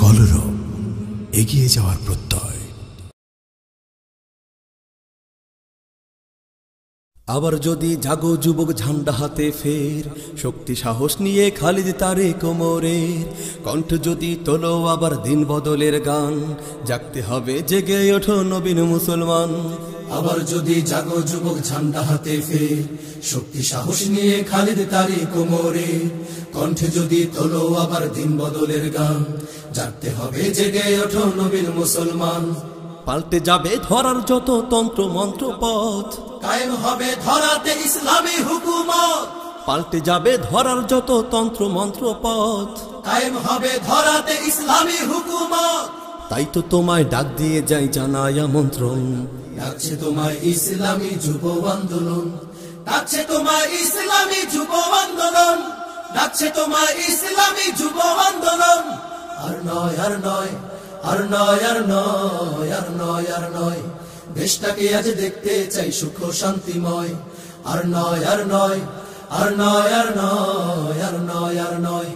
কলরব এগিয়ে যাওয়ার প্রত্যয়। আবার যদি জাগো যুবক ঝান্ডা হাতে ফের, শক্তি সাহস নিয়ে খালিদ তারে কোমরের কণ্ঠ যদি তোলো আবার দিন বদলের গান, জাগতে হবে জেগে ওঠো নবীন মুসলমান। আবার যদি জাগো যুবক ঝান্ডা হাতে ফের, শক্তি সাহস নিয়ে খালিদ তারে কোমরের কণ্ঠে যদি তোলো আবার দিন বদলের গান, জাগতে হবে জেগে ওঠো নবীন মুসলমান। পাল্টে যাবে ধরার যত তন্ত্র মন্ত্র পথ, কায়েম হবে ধরাতে ইসলামী হুকুমত। পাল্টে যাবে ধরার যত তন্ত্র মন্ত্র পথ, কায়েম হবে ধরাতে ইসলামী হুকুমত। তাই তো তোমায় ডাক দিয়ে যাই জানাই আমন্ত্রণ। ডাকছে তোমায় ইসলামী যুব আন্দোলন, ডাকছে তোমায় ইসলামী যুব আন্দোলন, ডাকছে তোমায় ইসলামী যুব আন্দোলন। আর নয় আর নয় আর নয় আর নয় আর নয় আর নয়, দেশটাকে আজ দেখতে চাই সুখ শান্তিময়। আর নয় আর নয় আর নয় আর নয় আর নয় আর নয়,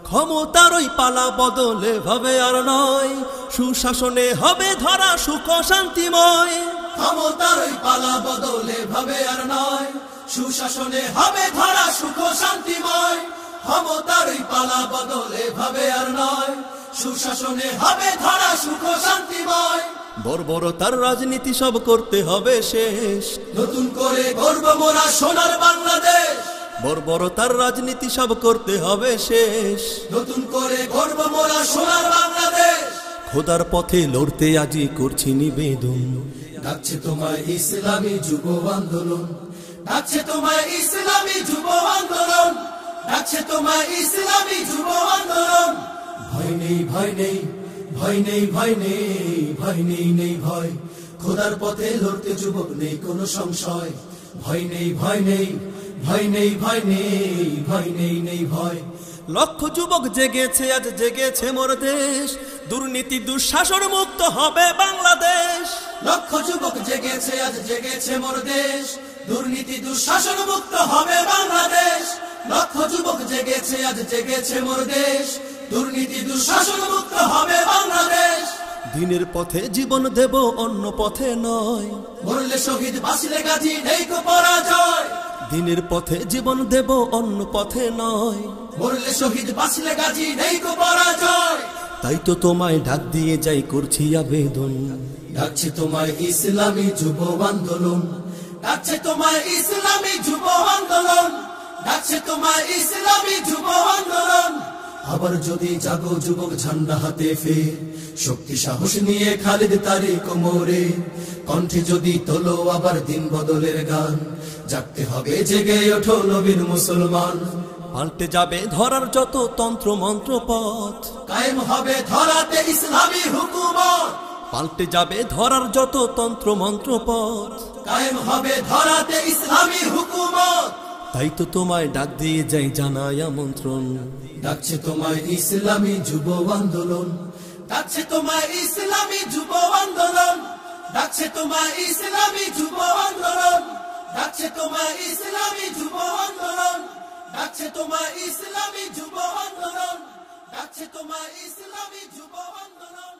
ক্ষমতার ওই পালা বদলে ভাবে আর নয়, সুশাসনে হবে ধরা সুখ শান্তিময়। ক্ষমতার ওই পালা বদলে ভাবে আর নয়, সুশাসনে হবে ধরা সুখ শান্তিময়। ক্ষমতার ওই পালা বদলে ভাবে আর নয়, সুশাসনে হবে ধরা সুখ শান্তিময়। বর্বরতার রাজনীতি সব করতে হবে শেষ, নতুন করে গর্ব মোরা সোনার বাংলাদেশ। বর্বরতার রাজনীতি সব করতে হবে শেষ, নতুন করে গর্ব মোরা সোনার বাংলাদেশ। খোদার পথে লড়তে আজই করছি নিবেদন। ডাকছে তোমায় ইসলামী যুব আন্দোলন, ডাকছে তোমায় ইসলামী যুব আন্দোলন, ডাকছে তোমায় ইসলামী যুব আন্দোলন। ভয় নেই ভয় নেই ভয় নেই ভয় নেই ভয় নেই নেই ভয়, খোদার পথে লড়তে যুবক নেই কোনো সংশয়। ভয় নেই ভয় নেই ভয় নেই ভয় নেই ভয় নেই নেই ভয়। লক্ষ যুবক জেগেছে আজ জেগেছে মোর দেশ, দুর্নীতি দুঃশাসন মুক্ত হবে বাংলাদেশ। লক্ষ যুবক জেগেছে আজ জেগেছে মোর দেশ, দুর্নীতি দুঃশাসন মুক্ত হবে বাংলাদেশ। লক্ষ যুবক জেগেছে আজ জেগেছে মোর দেশ, দুর্নীতি দুঃশাসন মুক্ত হবে বাংলাদেশ। দিনের পথে জীবন দেব অন্য পথে নয়, মরলে শহীদ বাঁচলে গাজী নেই কো পরাজয়। দিনের পথে জীবন দেব অন্য পথে নয়, মরলে শহীদ বাঁচলে গাজী নেই কো পরাজয়। তাই তো তোমায় ডাক দিয়ে যাই করছি আবেদন। ডাকছে তোমায় ইসলামী যুব আন্দোলন, ডাকছে তোমায় ইসলামী যুব আন্দোলন, ডাকছে তোমায় ইসলামী যুব আন্দোলন। আবার যদি জাগো যুবক ঝান্ডা হাতে ফের, শক্তি সাহস নিয়ে খালিদ তারে কোমরে কণ্ঠে যদি তোলো আবার দিন বদলের গান, জাগতে হবে জেগে ওঠো নবীন মুসলমান। পাল্টে যাবে ধরার যত তন্ত্র মন্ত্র পথ, কায়েম হবে ধরাতে ইসলামী হুকুমত। পাল্টে যাবে ধরার যত তন্ত্র মন্ত্র পথ, কায়েম হবে ধরাতে ইসলামী হুকুমত। তাই তো তোমায় ডাক দিয়ে যাই জানাই আমন্ত্রণ। ডাকছে তোমায় ইসলামী যুব আন্দোলন, ডাকছে তোমায় ইসলামী যুব আন্দোলন, ডাকছে তোমায় ইসলামী যুব আন্দোলন, ডাকছে তোমায় ইসলামী যুব আন্দোলন, ডাকছে তোমায় ইসলামী যুব আন্দোলন, ডাকছে তোমায় ইসলামী যুব আন্দোলন।